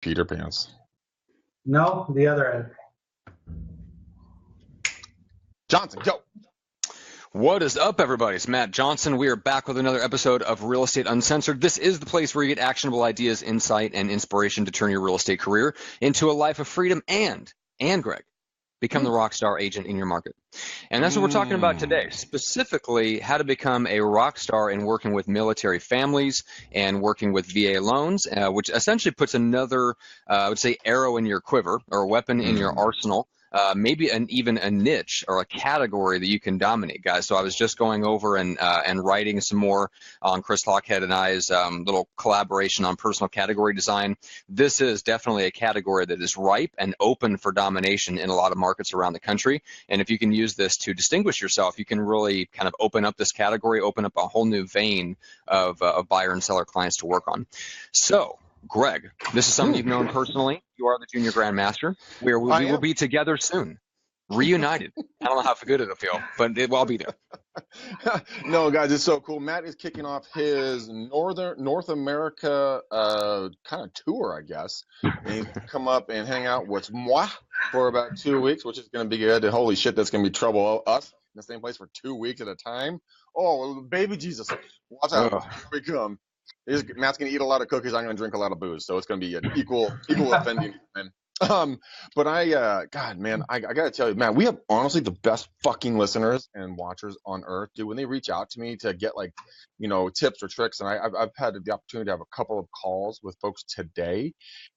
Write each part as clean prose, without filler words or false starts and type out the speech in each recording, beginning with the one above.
Peter Pants. No, the other end. Johnson, go. What is up, everybody? It's Matt Johnson. We are back with another episode of Real Estate Uncensored. This is the place where you get actionable ideas, insight, and inspiration to turn your real estate career into a life of freedom and Greg, become the rock star agent in your market. And that's what we're talking about today, specifically how to become a rock star in working with military families and working with VA loans, which essentially puts another, I would say, arrow in your quiver or a weapon in your arsenal. Maybe even a niche or a category that you can dominate, guys. So I was just going over and writing some more on Chris Lockhead and I's little collaboration on personal category design. This is definitely a category that is ripe and open for domination in a lot of markets around the country. And if you can use this to distinguish yourself, you can really kind of open up this category, open up a whole new vein of buyer and seller clients to work on. So, Greg, this is someone you've known personally. You are the Junior Grandmaster. We will be together soon, reunited. I don't know how good it'll feel, but I'll be there. No, guys, it's so cool. Matt is kicking off his North America kind of tour, I guess. And he's come up and hang out with moi for about 2 weeks, which is going to be good. And holy shit, that's going to be trouble. Us in the same place for 2 weeks at a time. Oh, baby Jesus. Watch out. Here we come. Matt's going to eat a lot of cookies. I'm going to drink a lot of booze. So it's going to be an equal offending. But God, man, I got to tell you, man, we have honestly the best fucking listeners and watchers on earth, dude. When they reach out to me to get tips or tricks, and I've had the opportunity to have a couple of calls with folks today,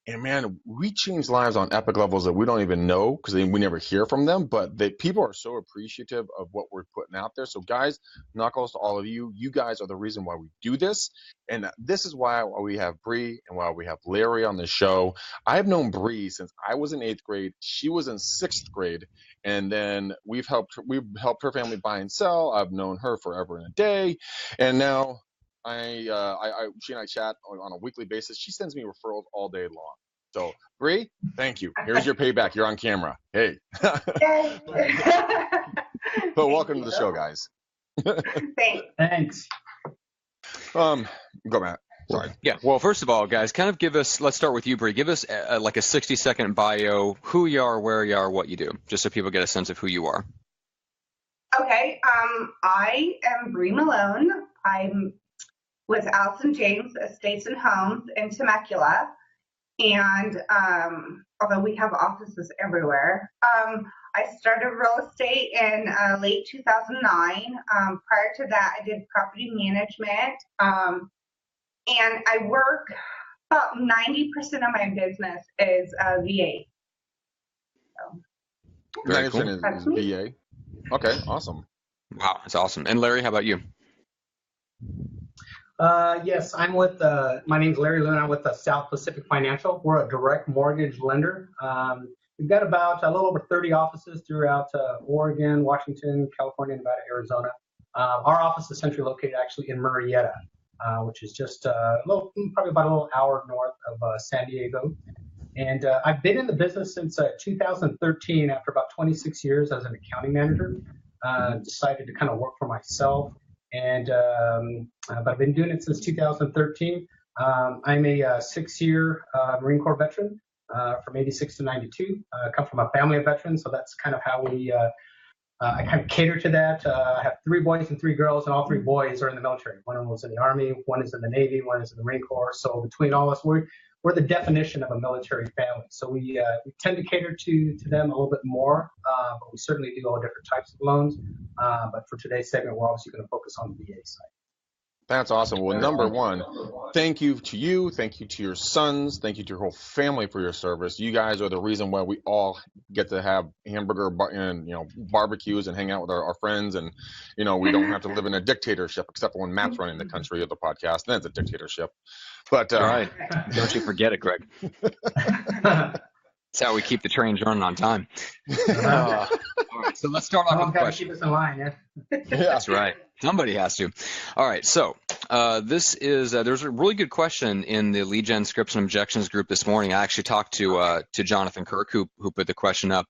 and man, we change lives on epic levels that we don't even know because we never hear from them. But people are so appreciative of what we're putting out there. So guys, knuckles to all of you. You guys are the reason why we do this. And this is why we have Bree and why we have Larry on the show. I've known Bree since I was in 8th grade. She was in 6th grade. And then we've helped her family buy and sell. I've known her forever and a day. And now she and I chat on a weekly basis. She sends me referrals all day long. So Bree, thank you. Here's your payback. You're on camera. Hey. But welcome to the show, guys. Thanks. Go, Matt. Sorry. Yeah. Well, first of all, guys, let's start with you, Bree. Give us like a 60-second bio, who you are, where you are, what you do, just so people get a sense of who you are. Okay. I am Bree Meloan. I'm with Allison James Estates and Homes in Temecula. And although we have offices everywhere, I started real estate in late 2009. Prior to that, I did property management. And I work, about 90% of my business is VA. So, Very cool. Is VA. Okay, awesome. Wow, that's awesome. And Larry, how about you? Yes, I'm with, my name's Larry Loon. I'm with South Pacific Financial. We're a direct mortgage lender. We've got about a little over 30 offices throughout Oregon, Washington, California, Nevada, Arizona. Our office is centrally located actually in Murrieta, which is just probably about a little hour north of San Diego. And I've been in the business since 2013. After about 26 years as an accounting manager, decided to kind of work for myself. And but I've been doing it since 2013. I'm a 6-year Marine Corps veteran from 86 to 92. I come from a family of veterans, so that's kind of how I kind of cater to that. I have 3 boys and 3 girls, and all 3 boys are in the military. One of them was in the Army, one is in the Navy, one is in the Marine Corps. So between all of us, we're the definition of a military family. So we tend to cater to them a little bit more, but we certainly do all different types of loans. But for today's segment, we're obviously going to focus on the VA side. That's awesome. Well, number one, thank you to you. Thank you to your sons. Thank you to your whole family for your service. You guys are the reason why we all get to have hamburger and barbecues and hang out with our friends. And, we don't have to live in a dictatorship, except for when Matt's running the country of the podcast. Then it's a dictatorship. But all right. Don't you forget it, Greg. That's how we keep the trains running on time. All right, so let's start off with a question. Keep us in line, yeah. That's right. Somebody has to. All right, so this is there's a really good question in the lead gen scripts and objections group this morning. I actually talked to Jonathan Kirk, who put the question up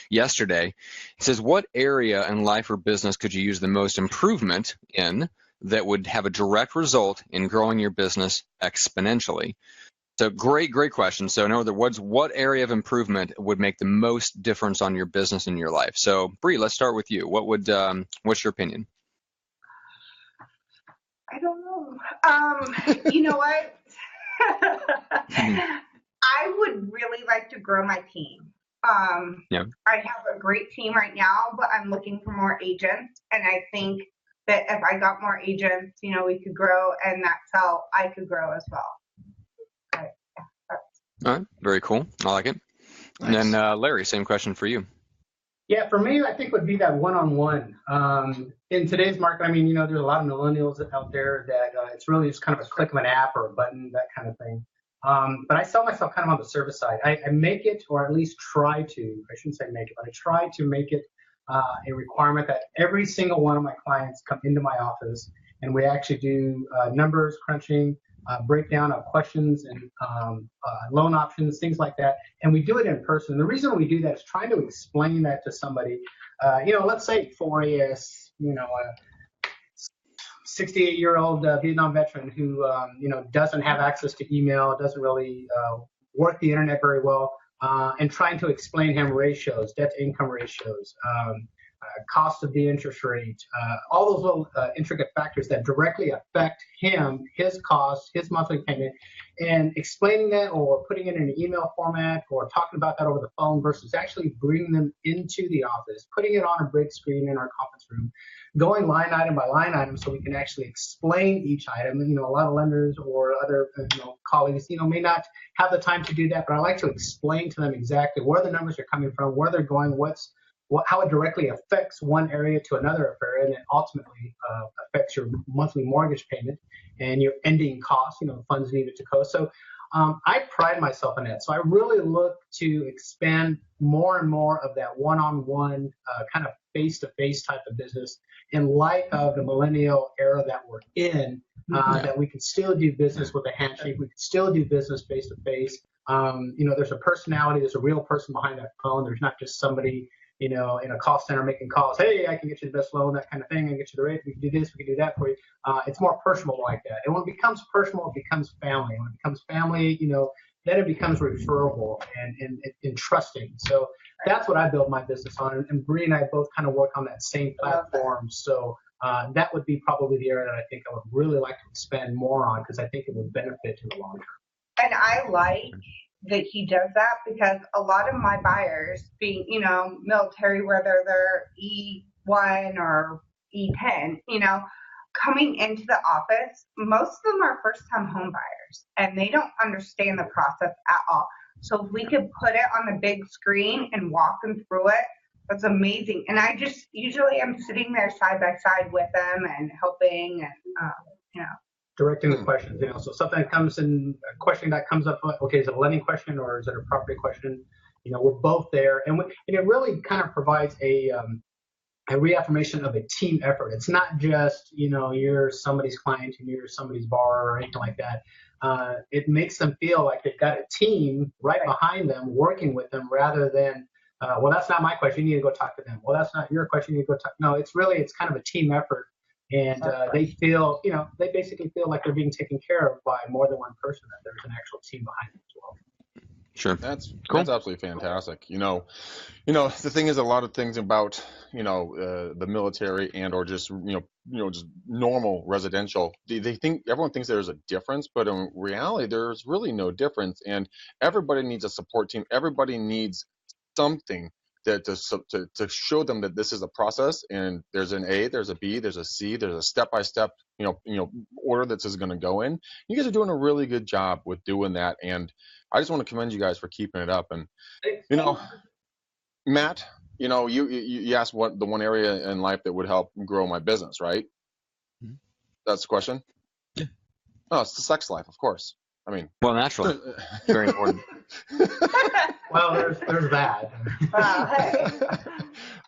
yesterday. It says, what area in life or business could you use the most improvement in that would have a direct result in growing your business exponentially? So great question. So in other words, what area of improvement would make the most difference on your business and your life? So Bree, let's start with you. What's your opinion? I don't know. You know what? I would really like to grow my team. Yeah. I have a great team right now, but I'm looking for more agents. And I think that if I got more agents, we could grow, and that's how I could grow as well. All right. Very cool. I like it. Nice. And then Larry, same question for you. Yeah, for me, I think would be that one-on-one. In today's market, I mean, there's a lot of millennials out there that it's really just kind of a click of an app or a button, that kind of thing. But I sell myself kind of on the service side. I make it, or at least try to, I shouldn't say make it, but I try to make it a requirement that every single one of my clients come into my office and we actually do numbers crunching, breakdown of questions and loan options, things like that. And we do it in person. The reason we do that is trying to explain that to somebody. Let's say for a 68-year-old Vietnam veteran who doesn't have access to email, doesn't really work the internet very well, and trying to explain him ratios, debt to income ratios, cost of the interest rate, all those little intricate factors that directly affect him, his cost, his monthly payment, and explaining that or putting it in an email format or talking about that over the phone versus actually bringing them into the office, putting it on a big screen in our conference room, going line item by line item so we can actually explain each item. A lot of lenders or other colleagues, may not have the time to do that, but I like to explain to them exactly where the numbers are coming from, where they're going, how it directly affects one area to another area, and it ultimately affects your monthly mortgage payment and your ending costs, funds needed to coast. So I pride myself in that. So I really look to expand more and more of that one-on-one kind of face-to-face type of business in light of the millennial era that we're in, that we can still do business with a handshake. We can still do business face-to-face. There's a personality, there's a real person behind that phone. There's not just somebody in a call center making calls. Hey, I can get you the best loan, that kind of thing. I can get you the rate. We can do this. We can do that for you. It's more personal like that. And when it becomes personal, it becomes family. When it becomes family, then it becomes referable and trusting. So that's what I build my business on. And Bree and I both kind of work on that same platform. So that would be probably the area that I think I would really like to expand more on because I think it would benefit in the long term. And I like that he does that because a lot of my buyers being, military, whether they're E1 or E10, coming into the office, most of them are first-time home buyers and they don't understand the process at all. So if we could put it on the big screen and walk them through it, that's amazing. And I just usually am sitting there side by side with them and helping and, directing the questions, so something that comes in, a question that comes up, okay, is it a lending question or is it a property question? We're both there. And it really kind of provides a reaffirmation of a team effort. It's not just, you're somebody's client and you're somebody's borrower or anything like that. It makes them feel like they've got a team right behind them working with them rather than, well, that's not my question. You need to go talk to them. Well, that's not your question. You need to go talk. No, it's kind of a team effort. And they feel, they basically feel like they're being taken care of by more than one person, that there's an actual team behind them as well. Sure. That's cool. That's absolutely fantastic. The thing is, a lot of things about, the military and or just, just normal residential, everyone thinks there's a difference, but in reality, there's really no difference. And everybody needs a support team. Everybody needs something to show them that this is a process and there's an A, there's a B, there's a C, there's a step-by-step, order that this is going to go in. You guys are doing a really good job with doing that. And I just want to commend you guys for keeping it up. And, Matt, you asked what the one area in life that would help grow my business, right? Mm-hmm. That's the question? Yeah. Oh, it's the sex life, of course. I mean, well, naturally, very important. Well, there's that.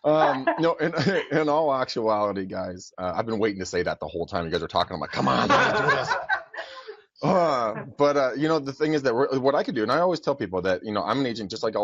No, in all actuality, guys, I've been waiting to say that the whole time you guys are talking. I'm like, come on, let's do this. But the thing is that what I could do, and I always tell people that, I'm an agent just like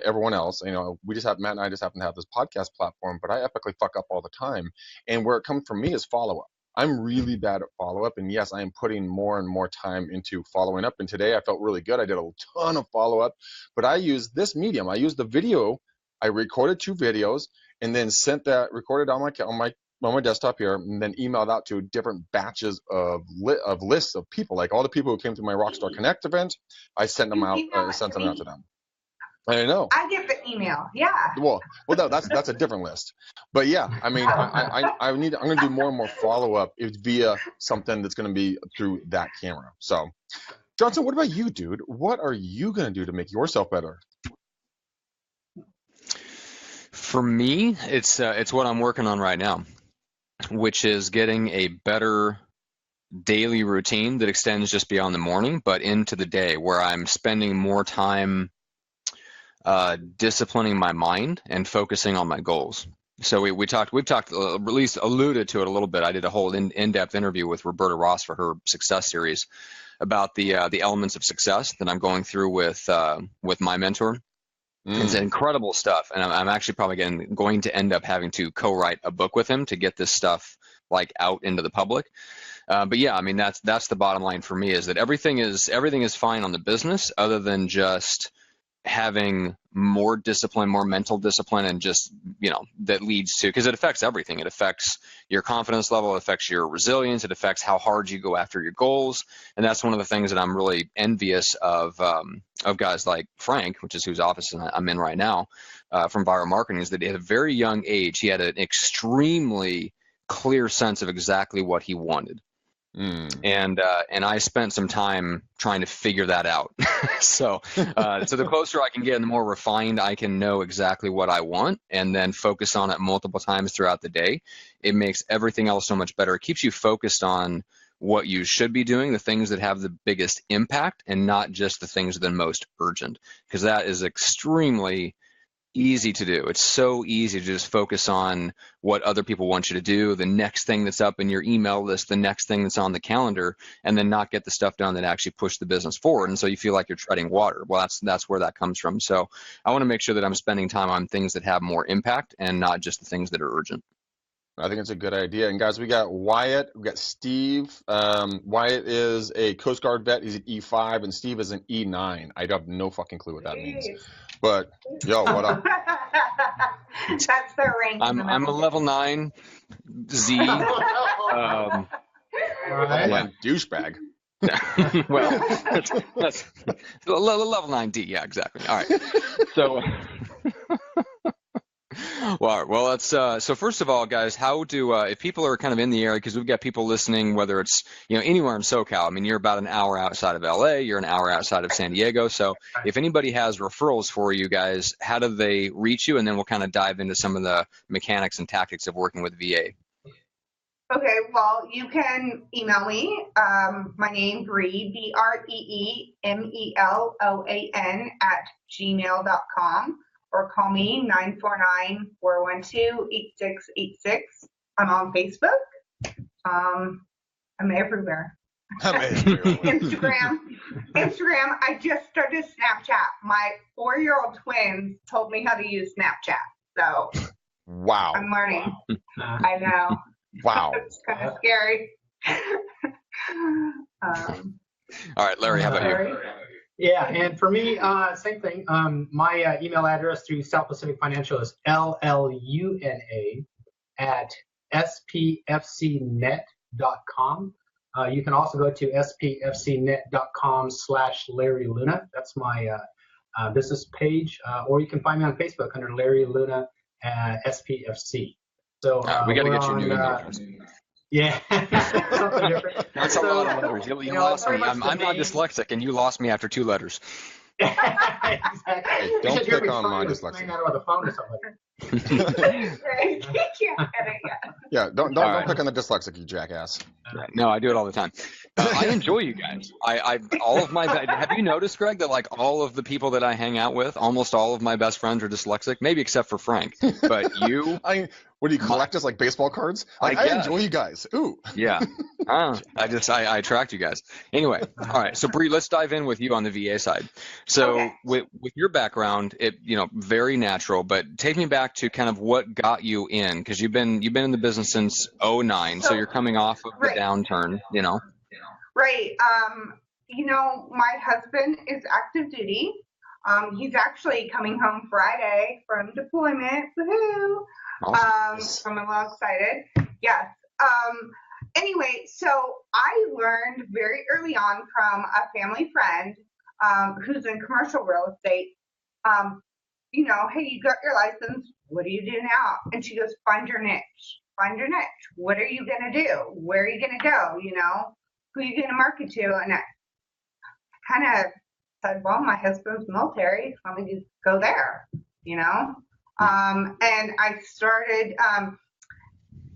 everyone else. Matt and I just happen to have this podcast platform, but I epically fuck up all the time. And where it comes from me is follow up. I'm really bad at follow-up, and yes, I am putting more and more time into following up. And today I felt really good. I did a ton of follow-up, but I used this medium. I used the video. I recorded 2 videos and then sent that recorded on my desktop here, and then emailed out to different batches of lists of people, like all the people who came to my Rockstar Connect event. I sent them out, sent them out to them. I know. I get the email. Yeah. Well, that's a different list. But yeah, I mean, I'm going to do more and more follow up via something that's going to be through that camera. So, Johnson, what about you, dude? What are you going to do to make yourself better? For me, it's what I'm working on right now, which is getting a better daily routine that extends just beyond the morning, but into the day, where I'm spending more time disciplining my mind and focusing on my goals. So we've talked, at least alluded to it a little bit. I did a whole in-depth interview with Roberta Ross for her success series about the elements of success that I'm going through with my mentor. It's incredible stuff, and I'm actually probably going to end up having to co-write a book with him to get this stuff like out into the public. But yeah, I mean, that's the bottom line for me, is that everything is fine on the business, other than just having more discipline, more mental discipline, and just, that leads to, because it affects everything. It affects your confidence level, it affects your resilience, it affects how hard you go after your goals. And that's one of the things that I'm really envious of guys like Frank, which is whose office I'm in right now, from Viral Marketing, is that at a very young age, he had an extremely clear sense of exactly what he wanted. And I spent some time trying to figure that out. So the closer I can get and the more refined I can know exactly what I want, and then focus on it multiple times throughout the day, it makes everything else so much better. It keeps you focused on what you should be doing, the things that have the biggest impact, and not just the things that are most urgent, because that is extremely easy to do. It's so easy to just focus on what other people want you to do, the next thing that's up in your email list, the next thing that's on the calendar, and then not get the stuff done that actually push the business forward. And so you feel like you're treading water. Well, that's where that comes from. So I want to make sure that I'm spending time on things that have more impact and not just the things that are urgent. I think it's a good idea. And guys, we got Wyatt, we got Steve. Wyatt is a Coast Guard vet. He's an E5, and Steve is an E9. I have no fucking clue what that means. But yo, what up? That's their rank. I'm a level 9 Z. Level 9 douchebag. Well, that's level 9 D. Yeah, exactly. All right. So. Well, that's so. First of all, guys, how do if people are kind of in the area, because we've got people listening, whether it's anywhere in SoCal. I mean, you're about an hour outside of LA, you're an hour outside of San Diego. So if anybody has referrals for you guys, how do they reach you? And then we'll kind of dive into some of the mechanics and tactics of working with VA. Okay, well, you can email me. My name, Bree, BreeMeloan @gmail.com. Or call me 949-412-8686. I'm on Facebook. I'm everywhere. Instagram. I just started Snapchat. My 4-year-old twins told me how to use Snapchat. So wow. I'm learning. I know. Wow. It's kind of scary. All right, Larry, how about you? Yeah, and for me, same thing. My email address through South Pacific Financial is lluna@spfcnet.com. You can also go to spfcnet.com/Larry Luna. That's my business page. Or you can find me on Facebook under Larry Luna SPFC. So we got to get your new email address. Yeah, something different. That's a lot of letters. You lost me. I'm not dyslexic, and you lost me after 2 letters. Exactly. Hey, don't pick on my dyslexia. Out the phone or something. Yeah, don't pick on the dyslexic, you jackass. No, I do it all the time. I enjoy you guys. All of my have you noticed, Greg, that like all of the people that I hang out with, almost all of my best friends are dyslexic, maybe except for Frank. But you, What do you collect us like baseball cards? Like, I guess. enjoy you guys. Ooh. Yeah. I attract you guys. Anyway, all right. So Bree, let's dive in with you on the VA side. So Okay. with your background, it very natural, but take me back to kind of what got you in, because you've been in the business since '09, so you're coming off of the Right. downturn, Right. My husband is active duty. He's actually coming home Friday from deployment. Woohoo! Awesome. I'm a little excited. Yes. Anyway, so I learned very early on from a family friend who's in commercial real estate. Hey, you got your license. What do you do now? And she goes, find your niche. Find your niche. What are you gonna do? Where are you gonna go? Who are you gonna market to? And I kind of said, well, my husband's military. Let me just go there. And I started.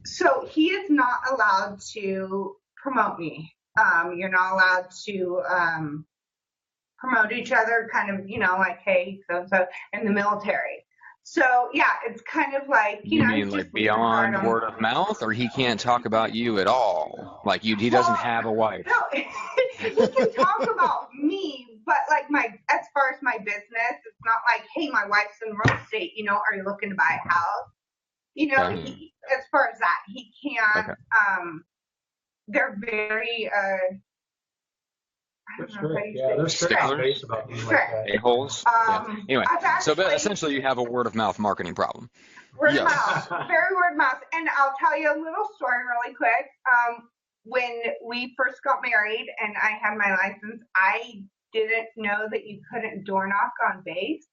So he is not allowed to promote me. You're not allowed to promote each other, kind of, like, hey, so in the military. So yeah, it's kind of like you mean like beyond word of mouth, or he can't talk about you at all? Like he doesn't have a wife? No, he can talk about me, but like as far as my business, it's not like, hey, my wife's in real estate. Are you looking to buy a house? As far as that, he can't. Okay. They're very. They're strict. Yeah, they're strict on base about things like that. A-holes. Yeah. Anyway, so essentially you have a word of mouth marketing problem. Word of mouth, very word of mouth. And I'll tell you a little story really quick. When we first got married and I had my license, I didn't know that you couldn't door knock on base.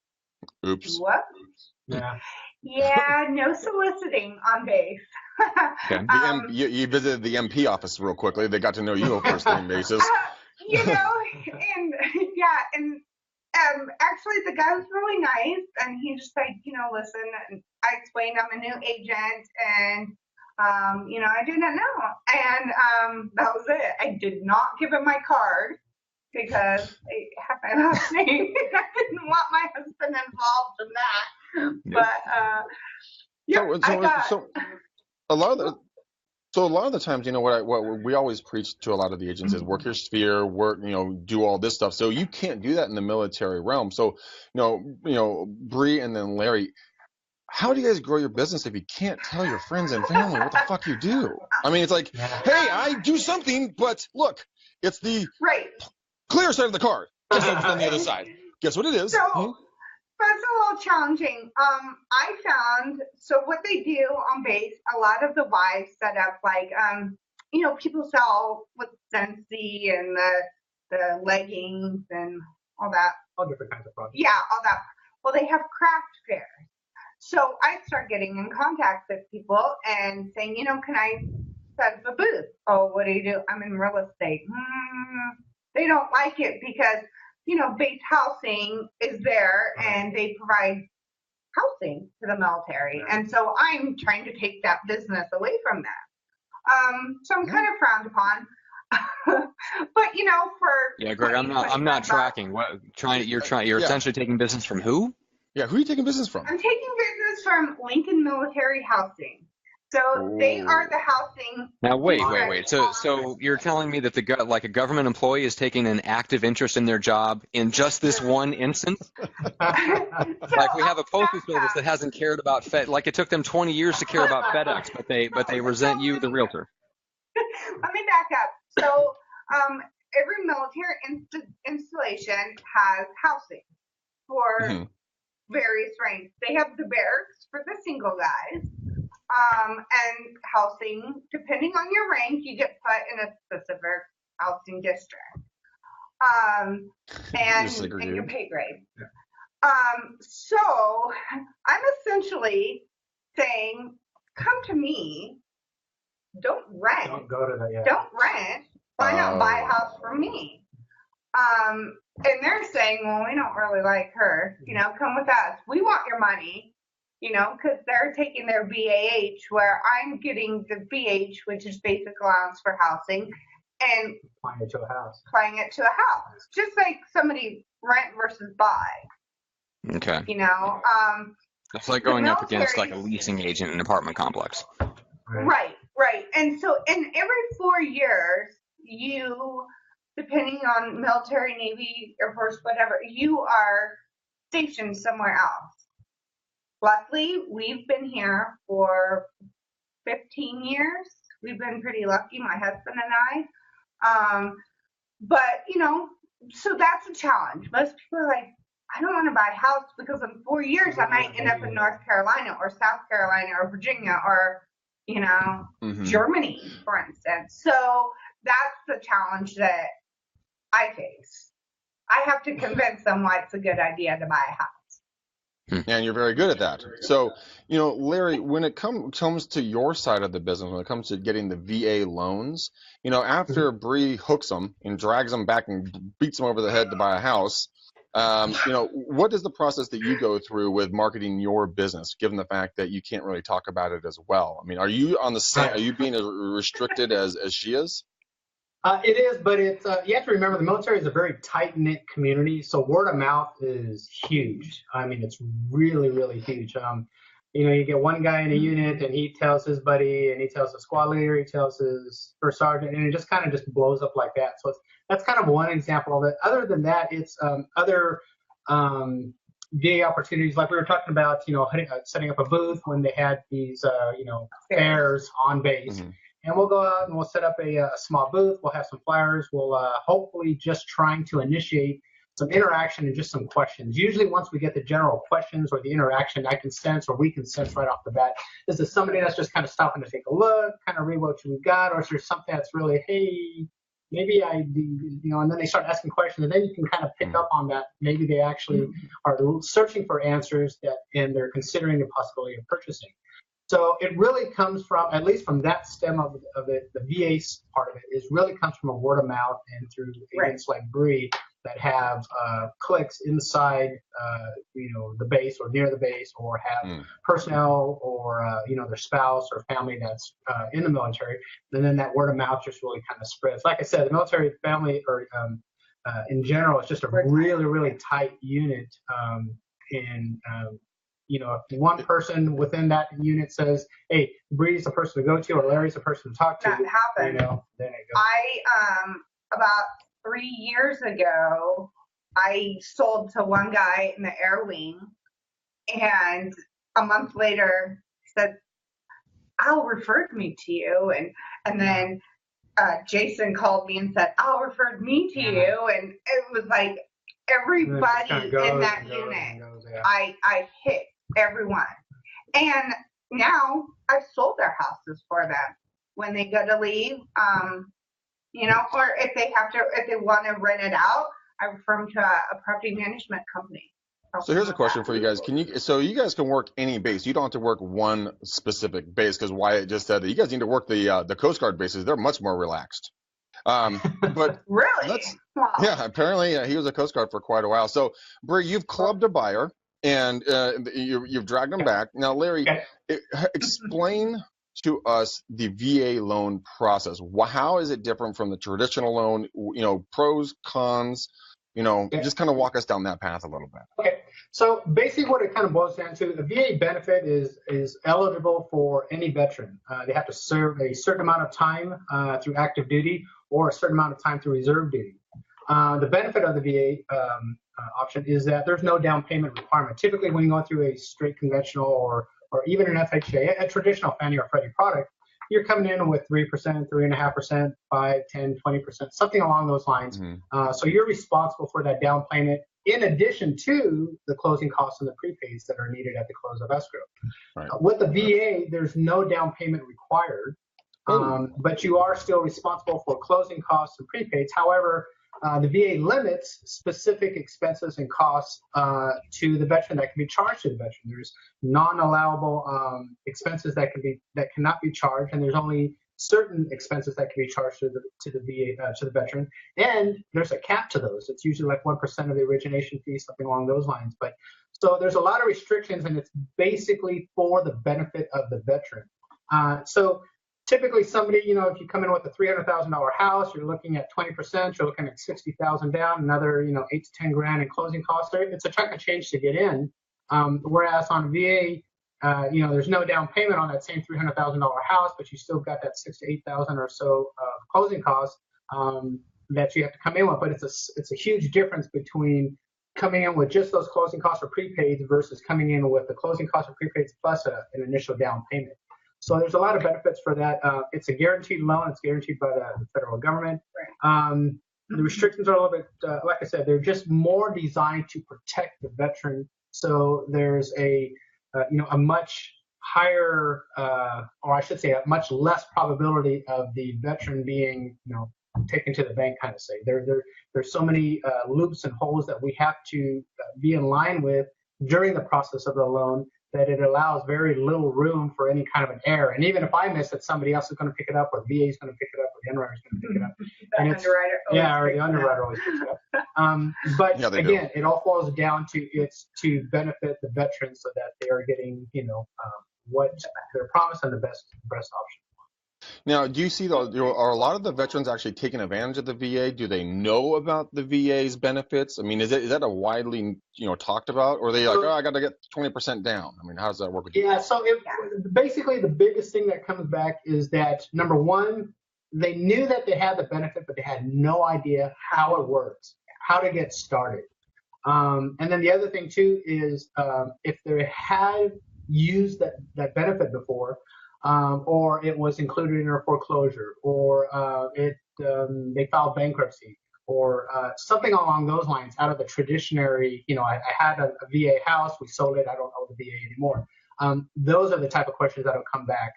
Oops. What? Yeah. Yeah, no soliciting on base. Okay. You visited the MP office real quickly. They got to know you on a first name basis. And actually the guy was really nice, and he just said, listen, and I explained I'm a new agent, and I didn't know, and that was it. I did not give him my card because I have my last name. I didn't want my husband involved in that, but so a lot of the times, what we always preach to a lot of the agents is work your sphere, work, do all this stuff. So you can't do that in the military realm. So, Bree and then Larry, how do you guys grow your business if you can't tell your friends and family what the fuck you do? I mean, it's like, hey, I do something, but look, it's the clear side of the card. Guess what's on the other side? Guess what it is? So, that's a little challenging. I found, so what they do on base, a lot of the wives set up like, people sell with Sensi and the leggings and all that. All different kinds of products. Yeah, all that. Well, they have craft fairs. So I start getting in contact with people and saying, can I set up a booth? Oh, what do you do? I'm in real estate. They don't like it because base housing is there and they provide housing to the military. And so I'm trying to take that business away from them. So I'm kind of frowned upon. But Greg, I'm not tracking. You're essentially taking business from who? Yeah, who are you taking business from? I'm taking business from Lincoln Military Housing. So they are the housing. Now wait. So you're telling me that a government employee is taking an active interest in their job in just this one instance? Like we have a postal service that hasn't cared about Fed. Like it took them 20 years to care about FedEx, but they resent you, the realtor. Let me back up. So every military installation has housing for various ranks. They have the barracks for the single guys. And housing, depending on your rank, you get put in a specific housing district. And your pay grade. So I'm essentially saying, come to me, don't rent. Don't go to the, Don't rent. Why not buy a house from me? And they're saying, well, we don't really like her. Come with us. We want your money. Because they're taking their BAH, where I'm getting the BH, which is basic allowance for housing, and applying it to a house. Just like somebody rent versus buy. Okay. You know, It's like going up against like a military's- leasing agent in an apartment complex. Right. And so, in every 4 years, you, depending on military, Navy, Air Force, whatever, you are stationed somewhere else. Luckily, we've been here for 15 years. We've been pretty lucky, my husband and I. But, you know, so that's a challenge. Most people are like, I don't want to buy a house because in 4 years I might end up in North Carolina or South Carolina or Virginia or, you know, Germany, for instance. So that's the challenge that I face. I have to convince them why it's a good idea to buy a house. And you're very good at that. So, you know, Larry, when it comes to your side of the business, when it comes to getting the VA loans, you know, after Bree hooks them and drags them back and beats them over the head to buy a house, you know, what is the process that you go through with marketing your business, given the fact that you can't really talk about it as well? I mean, are you on the same? Are you being as restricted as she is? It is, but it's you have to remember the military is a very tight-knit community, so word of mouth is huge. I mean, it's really, really huge. You know, you get one guy in a unit, and he tells his buddy, and he tells the squad leader, he tells his first sergeant, and it just kind of just blows up like that. So that's kind of one example of it. Other than that, it's other VA opportunities, like we were talking about, you know, setting up a booth when they had these, you know, fairs on base. And we'll go out and we'll set up a small booth. We'll have some flyers. We'll hopefully just trying to initiate some interaction and just some questions. Usually once we get the general questions or the interaction, I can sense, or we can sense right off the bat, is this somebody that's just kind of stopping to take a look, kind of read what we've got, or is there something that's really, hey, maybe I do, you know, and then they start asking questions, and then you can kind of pick up on that. Maybe they actually are searching for answers and they're considering the possibility of purchasing. So it really comes from, at least from that stem of it, the VA part of it, is really comes from a word of mouth and through agents like Bree that have clicks inside, you know, the base or near the base, or have personnel or, you know, their spouse or family that's in the military. And then that word of mouth just really kind of spreads. Like I said, the military family, or in general, it's just a really, really tight unit. You know, if one person within that unit says, hey, Bree's the person to go to, or Larry's the person to talk to, that happened. You know, then it goes. About 3 years ago, I sold to one guy in the Air Wing, and a month later said, Al referred me to you, and then Jason called me and said, Al referred me to you, and it was like everybody in that unit, I hit everyone. And now I've sold their houses for them when they go to leave, you know, or if they want to rent it out, I refer them to a property management company. So here's a question for you guys. So you guys can work any base. You don't have to work one specific base, because Wyatt just said that you guys need to work the Coast Guard bases. They're much more relaxed. But really? Wow. Yeah, apparently he was a Coast Guard for quite a while. So Bree, you've clubbed a buyer, and you've dragged them back. Now, Larry, explain to us the VA loan process. How is it different from the traditional loan? You know, pros, cons. You know, just kind of walk us down that path a little bit. Okay, so basically what it kind of boils down to, the VA benefit is eligible for any veteran. They have to serve a certain amount of time through active duty, or a certain amount of time through reserve duty. The benefit of the VA option is that there's no down payment requirement. Typically, when you go through a straight conventional or even an FHA, a traditional Fannie or Freddie product, you're coming in with 3%, 3.5%, 5, 10, 20%, something along those lines. So you're responsible for that down payment, in addition to the closing costs and the prepaids that are needed at the close of escrow. Right. With the VA, there's no down payment required, but you are still responsible for closing costs and prepaids. However, the VA limits specific expenses and costs to the veteran that can be charged to the veteran. There's non-allowable expenses that cannot be charged, and there's only certain expenses that can be charged to the veteran. And there's a cap to those. It's usually like 1% of the origination fee, something along those lines. But so there's a lot of restrictions, and it's basically for the benefit of the veteran. So typically somebody, if you come in with a $300,000 house, you're looking at 20%, you're looking at 60,000 down, another, 8 to 10 grand in closing costs. So it's a chunk of change to get in. Whereas on VA, there's no down payment on that same $300,000 house, but you still got that 6 to 8,000 or so closing costs that you have to come in with. But it's a huge difference between coming in with just those closing costs or prepaids versus coming in with the closing costs or prepaids plus an initial down payment. So there's a lot of benefits for that. It's a guaranteed loan. It's guaranteed by the federal government. The restrictions are a little bit, like I said, they're just more designed to protect the veteran. So there's a much higher, or I should say, a much less probability of the veteran being, taken to the bank, kind of say. There's so many loops and holes that we have to be in line with during the process of the loan that it allows very little room for any kind of an error. And even if I miss it, somebody else is going to pick it up, or VA is going to pick it up, or the underwriter is going to pick it up. And the underwriter always picks it up. But yeah, again, it all falls down to it's to benefit the veterans so that they are getting, what they're promised and the best option. Now, do you see are a lot of the veterans actually taking advantage of the VA? Do they know about the VA's benefits? I mean, is that a widely talked about, or are they like, I got to get 20% down? I mean, how does that work with you? Yeah, so basically the biggest thing that comes back is that, number one, they knew that they had the benefit, but they had no idea how it works, how to get started. And then the other thing too is if they had used that benefit before, or it was included in a foreclosure, or they filed bankruptcy, or something along those lines out of the traditionary, I had a VA house, we sold it, I don't owe the VA anymore. Those are the type of questions that will come back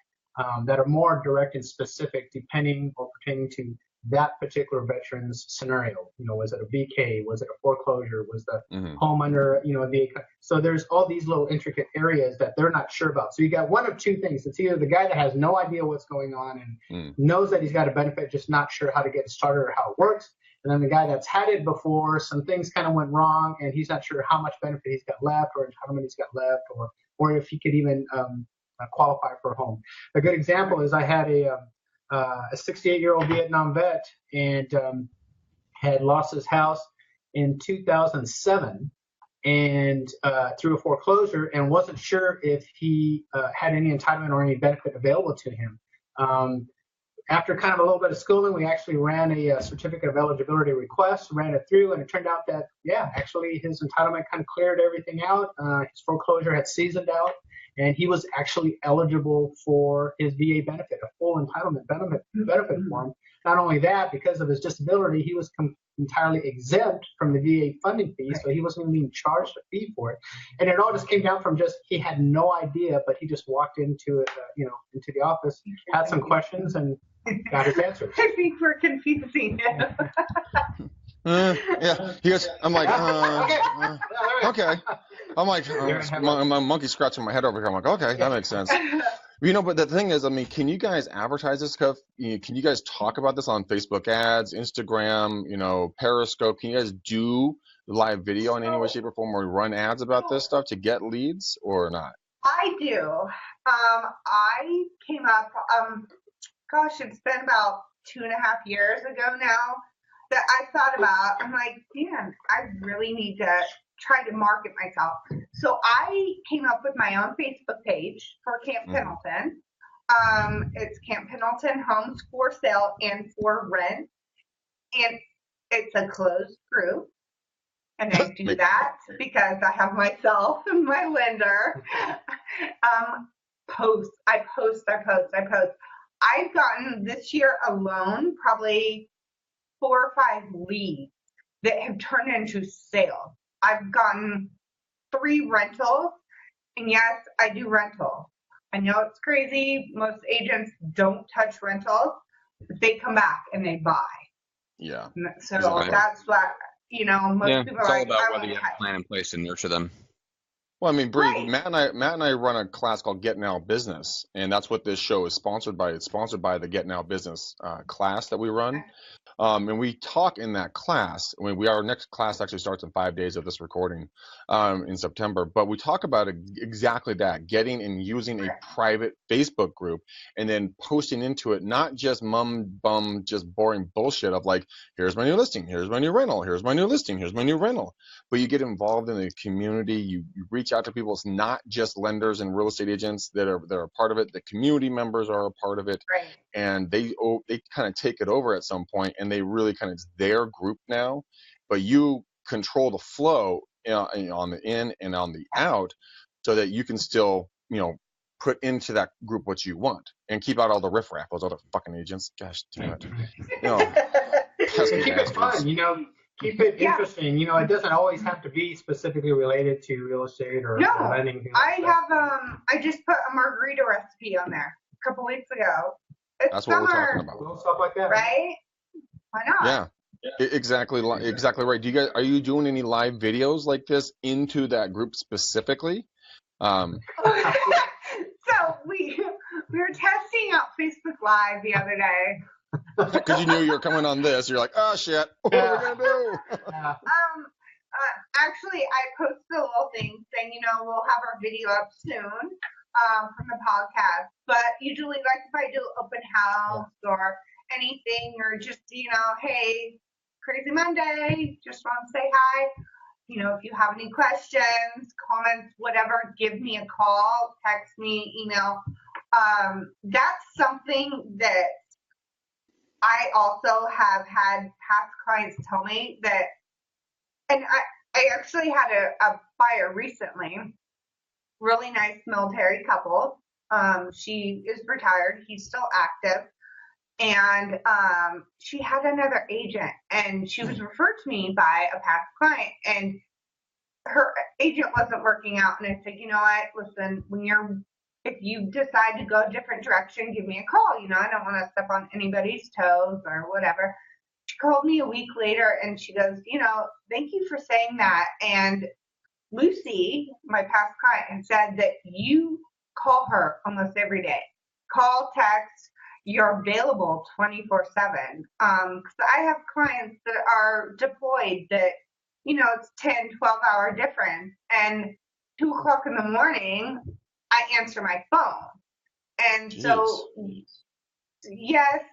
that are more direct and specific depending or pertaining to that particular veteran's scenario. Was it a VK? Was it a foreclosure? Was the home under, a VA? So there's all these little intricate areas that they're not sure about. So you got one of two things. It's either the guy that has no idea what's going on and knows that he's got a benefit, just not sure how to get started or how it works. And then the guy that's had it before, some things kind of went wrong and he's not sure how much benefit he's got left or entitlement he's got left, or if he could even qualify for a home. A good example is I had a 68-year-old Vietnam vet and had lost his house in 2007 and through a foreclosure, and wasn't sure if he had any entitlement or any benefit available to him. After kind of a little bit of schooling, we actually ran a certificate of eligibility request, ran it through, and it turned out that, actually his entitlement kind of cleared everything out. His foreclosure had seasoned out, and he was actually eligible for his VA benefit, a full entitlement benefit for him. Not only that, because of his disability, he was entirely exempt from the VA funding fee, so he wasn't even being charged a fee for it. And it all just came down from just he had no idea, but he just walked into it, into the office, had some questions, and got his answers. I think we're confusing him. Yeah, he goes, I'm like, okay. I'm like, my monkey scratching my head over here. I'm like, okay, that makes sense. But the thing is, I mean, can you guys advertise this stuff? Can you guys talk about this on Facebook ads, Instagram, Periscope? Can you guys do live video in any way, shape, or form, or run ads about this stuff to get leads or not? I do. I came up, it's been about 2.5 years ago now that I thought about, I'm like, damn, I really need to try to market myself. So I came up with my own Facebook page for Camp Pendleton. It's Camp Pendleton Homes for Sale and for Rent. And it's a closed group. And I do that because I have myself and my lender. I post. I've gotten this year alone probably 4 or 5 leads that have turned into sales. I've gotten 3 rentals, and yes, I do rental. I know it's crazy. Most agents don't touch rentals, but they come back and they buy. Yeah. So that's what, most people it's are all like, about whether you have a plan in place to nurture them. Well, I mean, Bree, Right. Matt and I run a class called Get Now Business, and that's what this show is sponsored by. It's sponsored by the Get Now Business class that we run. And we talk in that class. I mean, our next class actually starts in 5 days of this recording in September. But we talk about exactly that, getting and using a private Facebook group and then posting into it, not just just boring bullshit of like, here's my new listing, here's my new rental, here's my new listing, here's my new rental. But you get involved in the community. You reach out to people. It's not just lenders and real estate agents that are a part of it. The community members are a part of it. Right. And they kind of take it over at some point, and they really kind of, it's their group now, but you control the flow on the in and on the out, so that you can still put into that group what you want and keep out all the riffraff, those other fucking agents. Gosh damn it. And keep it fun, keep it interesting. It doesn't always have to be specifically related to real estate or lending. I just put a margarita recipe on there a couple weeks ago. It's That's summer, what we're talking about. Little stuff like that. right? Why not? Yeah. Exactly right. Are you doing any live videos like this into that group specifically? So we were testing out Facebook Live the other day. Because you knew you were coming on this. You're like, oh shit, what are we gonna do? Actually, I posted a little thing saying, we'll have our video up soon from the podcast. But usually, like if I do open house or anything, or just, hey, Crazy Monday, just want to say hi. If you have any questions, comments, whatever, give me a call, text me, email. That's something that I also have had past clients tell me that, and I actually had a buyer recently, really nice military couple. She is retired, he's still active, and she had another agent, and she was referred to me by a past client, and her agent wasn't working out, and I said, you know what, listen, if you decide to go a different direction, give me a call. I don't want to step on anybody's toes or whatever. She called me a week later and she goes, thank you for saying that. And Lucy, my past client, had said that you call her almost every day. Call, text, you're available 24/7. Because I have clients that are deployed that, it's 10, 12-hour difference. And 2 o'clock in the morning, I answer my phone. And so, yes,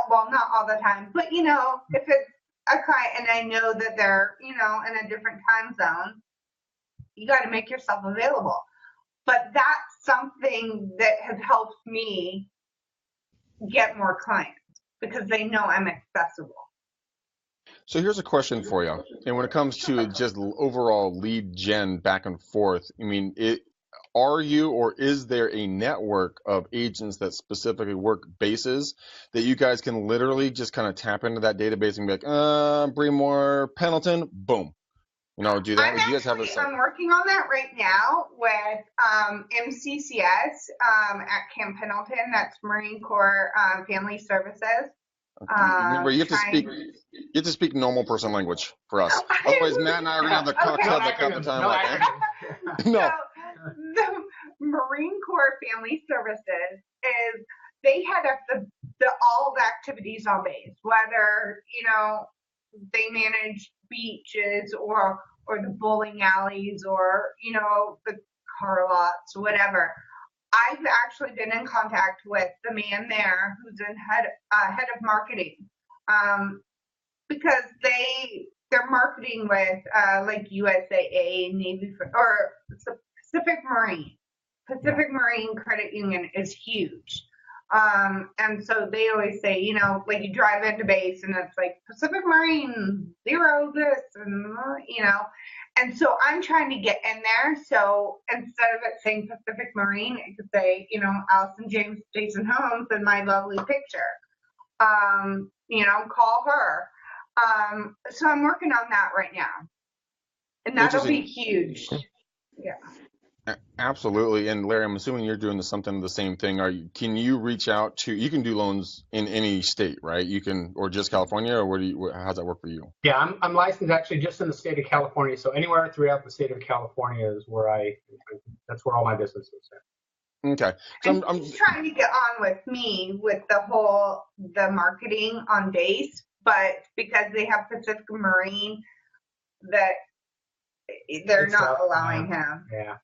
well, not all the time, but, if it's a client and I know that they're, in a different time zone, you got to make yourself available. But that's something that has helped me get more clients because they know I'm accessible. So here's a question for you. And when it comes to just overall lead gen back and forth, are you, or is there a network of agents that specifically work bases that you guys can literally just kind of tap into that database and be like, Bree Moore, Pendleton, boom. Do that? Do you guys have I'm working on that right now with MCCS at Camp Pendleton. That's Marine Corps Family Services. Remember, you have to speak normal person language for us. Otherwise, Matt and I are going to have the time. No. So, the Marine Corps Family Services is, they head up all the activities on base, whether, they manage beaches or the bowling alleys or, the car lots, whatever. I've actually been in contact with the man there who's in head of marketing, because they're marketing with like USAA, Navy, or Pacific Marine. Pacific Marine Credit Union is huge. And so they always say, like you drive into base and it's like Pacific Marine, 0 this, and so I'm trying to get in there. So instead of it saying Pacific Marine, it could say, Allison James, Jason Holmes, and my lovely picture. Call her. So I'm working on that right now. And that'll be huge. Yeah. Absolutely. And Larry, I'm assuming you're doing something the same thing. Can you reach out to, you can do loans in any state, right? You can, or just California, or how's that work for you? Yeah, I'm licensed actually just in the state of California. So anywhere throughout the state of California is that's where all my business is. Okay. So I'm just trying to get on with me with the marketing on base, but because they have Pacific Marine, that they're It's not tough, allowing him. Yeah.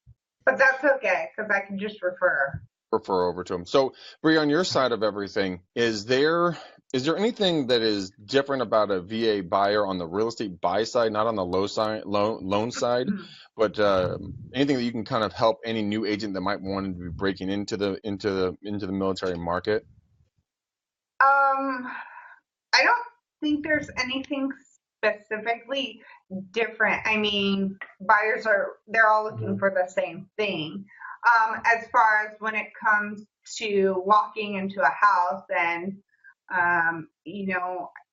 But that's okay because I can just refer. Refer over to him. So, Bree, on your side of everything, is there anything that is different about a VA buyer on the real estate buy side, not on the loan side, but anything that you can kind of help any new agent that might want to be breaking into the military market? I don't think there's anything specifically different. I mean, buyers they're all looking for the same thing. As far as when it comes to walking into a house and,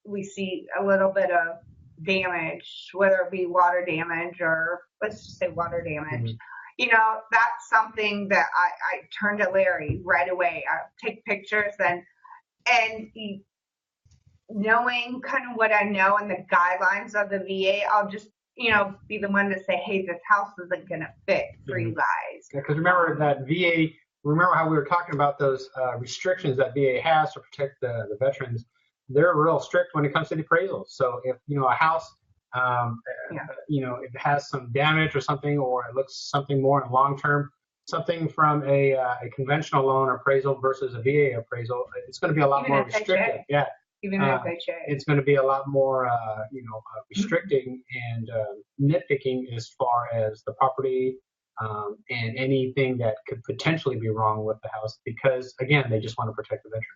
we see a little bit of damage, whether it be water damage or let's just say water damage. That's something that I turn to Larry right away. I take pictures and knowing kind of what I know and the guidelines of the VA, I'll just, be the one to say, hey, this house isn't going to fit for you guys. Because remember how we were talking about those restrictions that VA has to protect the veterans. They're real strict when it comes to the appraisals. So if, a house, it has some damage or something, or it looks something more in long term, something from a conventional loan appraisal versus a VA appraisal, it's going to be a lot more restrictive. Yeah. Even if they change. It's going to be a lot more, restricting and nitpicking as far as the property and anything that could potentially be wrong with the house, because again, they just want to protect the veteran.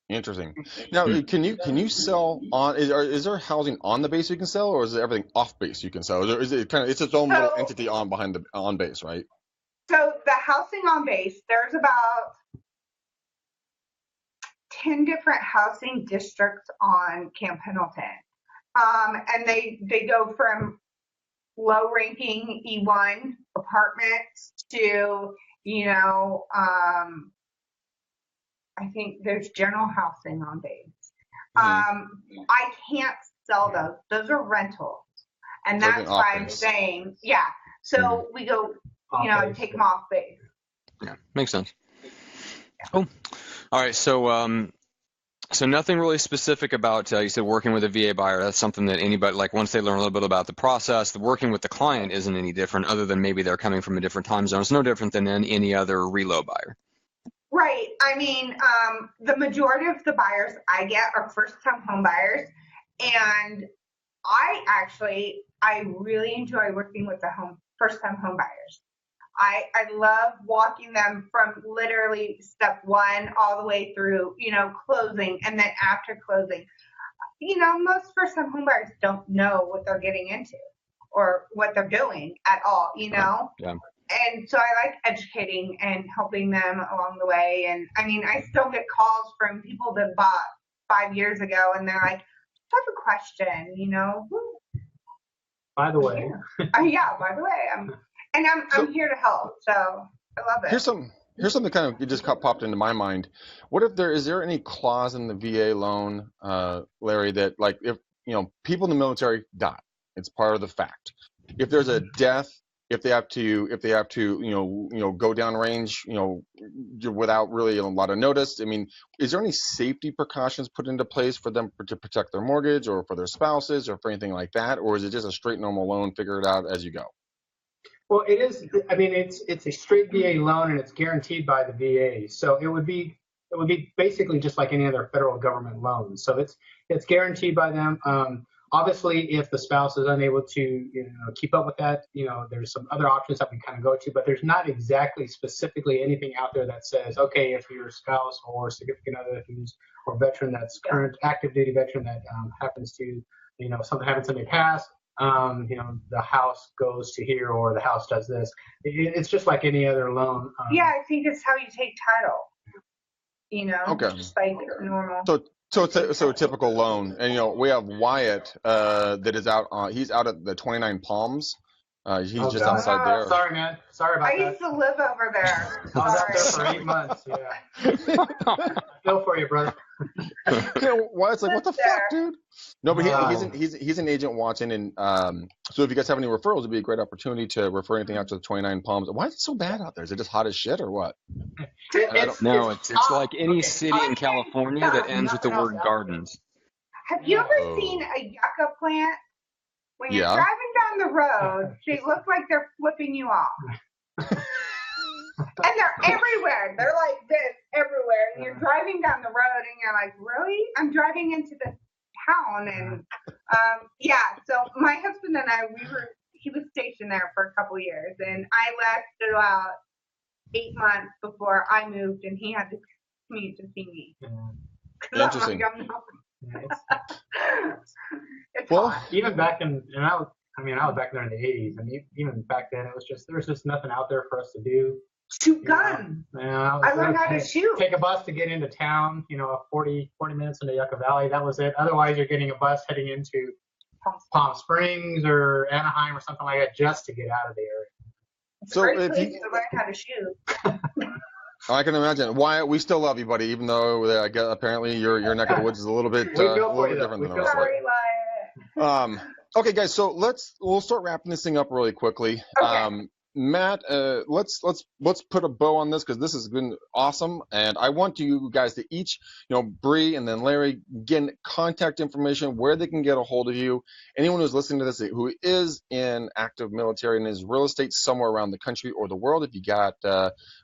Interesting. Now, can you sell on? Is there housing on the base you can sell, or is it everything off base you can sell? Is it kind of it's its own little entity on base, right? So the housing on base, there's about 10 different housing districts on Camp Pendleton. And they go from low ranking E1 apartments to, I think there's general housing on base. I can't sell those. Those are rentals. And that's why I'm saying, so we go, take them off base. Yeah, makes sense. Cool. All right, so nothing really specific about you said working with a VA buyer. That's something that anybody, like once they learn a little bit about the process, the working with the client isn't any different, other than maybe they're coming from a different time zone. It's no different than any other reload buyer. Right. I mean, the majority of the buyers I get are first-time home buyers, and I really enjoy working with the first-time home buyers. I love walking them from literally step one all the way through, closing, and then after closing. Most first-time homebuyers don't know what they're getting into or what they're doing at all, Yeah. And so I like educating and helping them along the way. And I mean, I still get calls from people that bought 5 years ago, and they're like, I have a question, By the way. By the way, I'm here to help, so I love it. Here's something kind of it just popped into my mind. What if is there any clause in the VA loan, Larry, that like if people in the military die, it's part of the fact. If there's a death, if they have to go down range, without really a lot of notice. I mean, is there any safety precautions put into place for them to protect their mortgage or for their spouses or for anything like that, or is it just a straight normal loan, figure it out as you go? Well, it is. I mean, it's a straight VA loan, and it's guaranteed by the VA. So it would be basically just like any other federal government loan. So it's guaranteed by them. Obviously, if the spouse is unable to keep up with that, there's some other options that we kind of go to. But there's not exactly specifically anything out there that says, okay, if your spouse or significant other or veteran that's current active duty veteran that happens to something happens in the past. The house goes to here or the house does this. It's just like any other loan. I think it's how you take title. Okay. Just like normal. So a typical loan, and we have Wyatt that is out. He's out at the 29 Palms. He's just outside there. Sorry, man. Sorry about that. I used to live over there. I was out there for 8 months. Yeah. I feel for you, brother. Wyatt's like, what the fuck, dude? No, but he's an agent watching, and so if you guys have any referrals, it'd be a great opportunity to refer anything out to the 29 Palms. Why is it so bad out there? Is it just hot as shit or what? It's like any city in California that ends with the word gardens. Have you ever Oh. seen a yucca plant? When you're Yeah. driving down the road, they look like they're flipping you off. And they're everywhere. They're like this everywhere. And you're driving down the road and you're like, really? I'm driving into this town. And so my husband and I, he was stationed there for a couple years. And I left about 8 months before I moved, and he had to commute to see me. Interesting. It's Well, hot. Even back in, and I was back there in the 80s, and even back then, there was just nothing out there for us to do. Shoot guns. I learned how to shoot. Take a bus to get into town, 40 minutes into Yucca Valley. That was it. Otherwise, you're getting a bus heading into Palm Springs or Anaheim or something like that just to get out of the area. It's a great place to learn how to shoot. I can imagine. Why we still love you, buddy, even though apparently your neck of the woods is a little bit different than ours. Sorry, Wyatt. Okay, guys. So we'll start wrapping this thing up really quickly. Okay. Matt, let's put a bow on this because this has been awesome, and I want you guys to each, Bree and then Larry, get contact information where they can get a hold of you. Anyone who's listening to this who is in active military and is real estate somewhere around the country or the world, if you got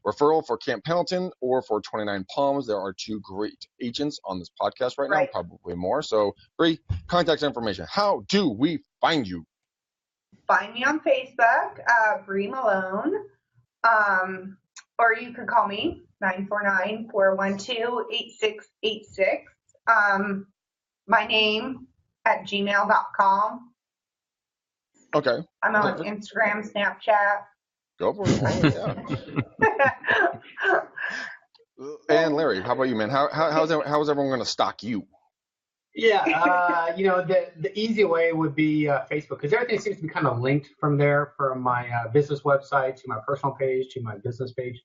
referral for Camp Pendleton or for 29 Palms, there are two great agents on this podcast right now, probably more. So, Bree, contact information. How do we find you? Find me on Facebook, Bree Meloan, or you can call me 949-412-8686. My name at gmail.com. Okay. I'm on Instagram, Snapchat. Go for it. Yeah. And Larry, how about you, man? How's everyone going to stalk you? Yeah, the easy way would be Facebook, because everything seems to be kind of linked from there, from my business website to my personal page to my business page.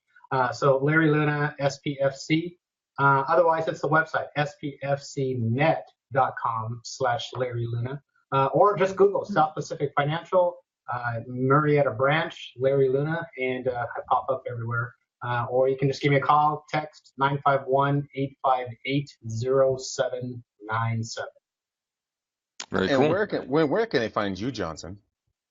So Larry Luna, SPFC. Otherwise, it's the website, spfcnet.com/Larry Luna. Or just Google South Pacific Financial, Marietta branch, Larry Luna, and I pop up everywhere. Or you can just give me a call, text 951-858-0797. Very and cool. Where can they find you, Johnson?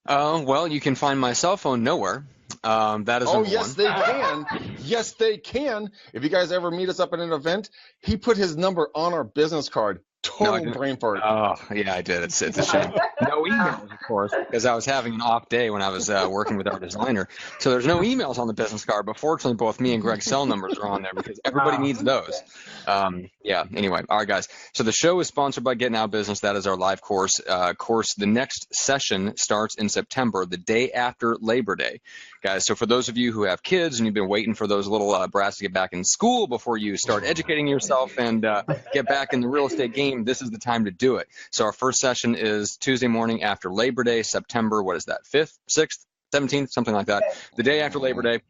Well, you can find my cell phone nowhere. That is yes, they can. Yes, they can. If you guys ever meet us up at an event, he put his number on our business card. Total brain fart. Oh, yeah, I did. It's a shame. No emails, of course, because I was having an off day when I was working with our designer. So there's no emails on the business card, but fortunately, both me and Greg's cell numbers are on there because everybody needs those. Anyway. All right, guys. So the show is sponsored by Getting Out Business. That is our live course. The next session starts in September, the day after Labor Day. Guys, so for those of you who have kids and you've been waiting for those little brats to get back in school before you start educating yourself and get back in the real estate game, this is the time to do it. So our first session is Tuesday morning after Labor Day, September, 5th, 6th, 17th, something like that. The day after Labor Day,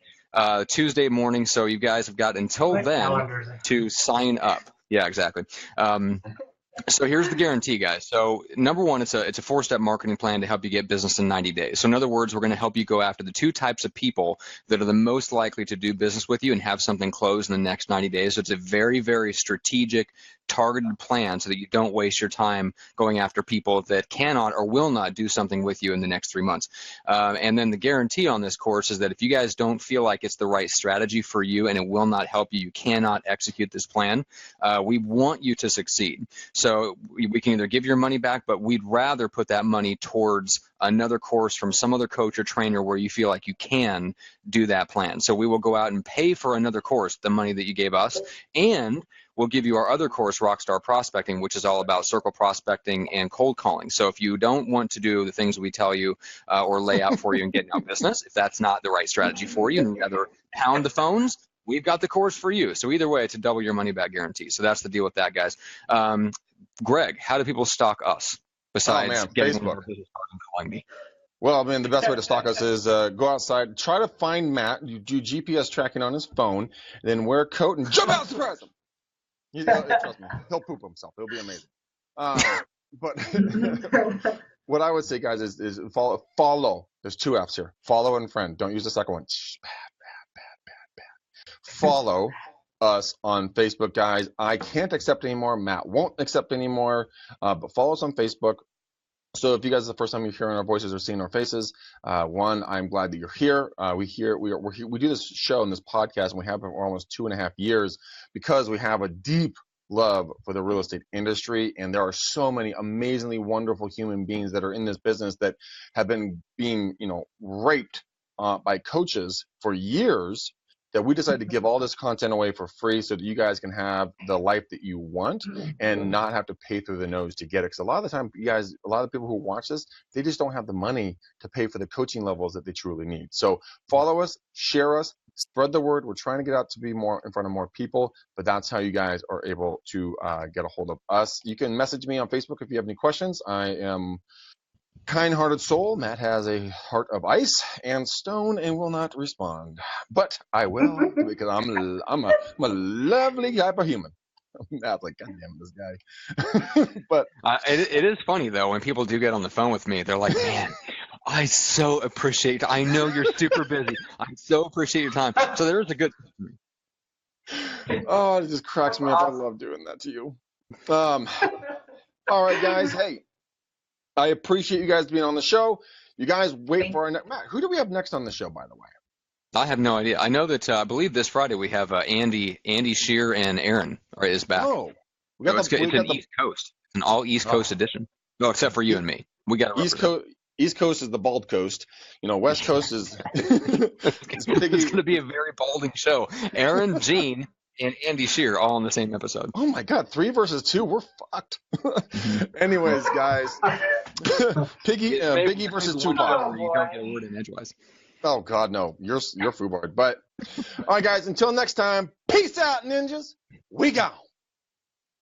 Tuesday morning. So you guys have got until then to sign up. Yeah, exactly. So here's the guarantee, guys. So number one, it's a 4-step marketing plan to help you get business in 90 days. So in other words, we're going to help you go after the 2 types of people that are the most likely to do business with you and have something close in the next 90 days. So it's a very, very strategic, targeted plan so that you don't waste your time going after people that cannot or will not do something with you in the next 3 months. And then the guarantee on this course is that if you guys don't feel like it's the right strategy for you and it will not help you, you cannot execute this plan. We want you to succeed. So we can either give your money back, but we'd rather put that money towards another course from some other coach or trainer where you feel like you can do that plan. So we will go out and pay for another course, the money that you gave us, and we'll give you our other course, Rockstar Prospecting, which is all about circle prospecting and cold calling. So if you don't want to do the things we tell you or lay out for you in Getting Out Business, if that's not the right strategy for you and you'd rather pound the phones, we've got the course for you. So either way, it's a double your money back guarantee. So that's the deal with that, guys. Greg, how do people stalk us besides getting Facebook and calling me? Well, the best way to stalk us is go outside, try to find Matt, you do GPS tracking on his phone, then wear a coat and jump out, surprise him. Trust me, he'll poop himself. It'll be amazing. But what I would say, guys, is follow. There's 2 F's here. Follow and friend. Don't use the second one. Bad. Follow us on Facebook, guys. I can't accept anymore. Matt won't accept anymore. But follow us on Facebook. So if you guys are the first time you're hearing our voices or seeing our faces, one, I'm glad that you're here. We do this show and this podcast, and we have it for almost 2.5 years because we have a deep love for the real estate industry, and there are so many amazingly wonderful human beings that are in this business that have been being, raped by coaches for years, that we decided to give all this content away for free so that you guys can have the life that you want and not have to pay through the nose to get it. Because a lot of the time, a lot of people who watch this, they just don't have the money to pay for the coaching levels that they truly need. So follow us, share us, spread the word. We're trying to get out to be more in front of more people, but that's how you guys are able to get a hold of us. You can message me on Facebook if you have any questions. I am kind-hearted soul. Matt has a heart of ice and stone and will not respond, but I will because I'm a lovely type of human. Matt's like, God damn this guy. But it is funny though when people do get on the phone with me. They're like, man, I so appreciate. I know you're super busy. I so appreciate your time. So there is a good. Oh, it just cracks me up. I love doing that to you. All right, guys. Hey. I appreciate you guys being on the show. You guys wait for our next. Matt, who do we have next on the show, by the way? I have no idea. I know that I believe this Friday we have Andy Shear and Aaron is back. Oh, It's an East Coast. It's an all East Coast edition. No, except for you and me. We got East Coast. East Coast is the bald coast. West Coast is. It's going to be a very balding show. Aaron, Gene, and Andy Shear all in the same episode. Oh my God, 3 versus 2, we're fucked. Anyways, guys, Biggie versus Tupac. You don't get a word in edgewise. Oh God, no, you're FUBAR. But all right, guys, until next time, peace out, ninjas. We gone.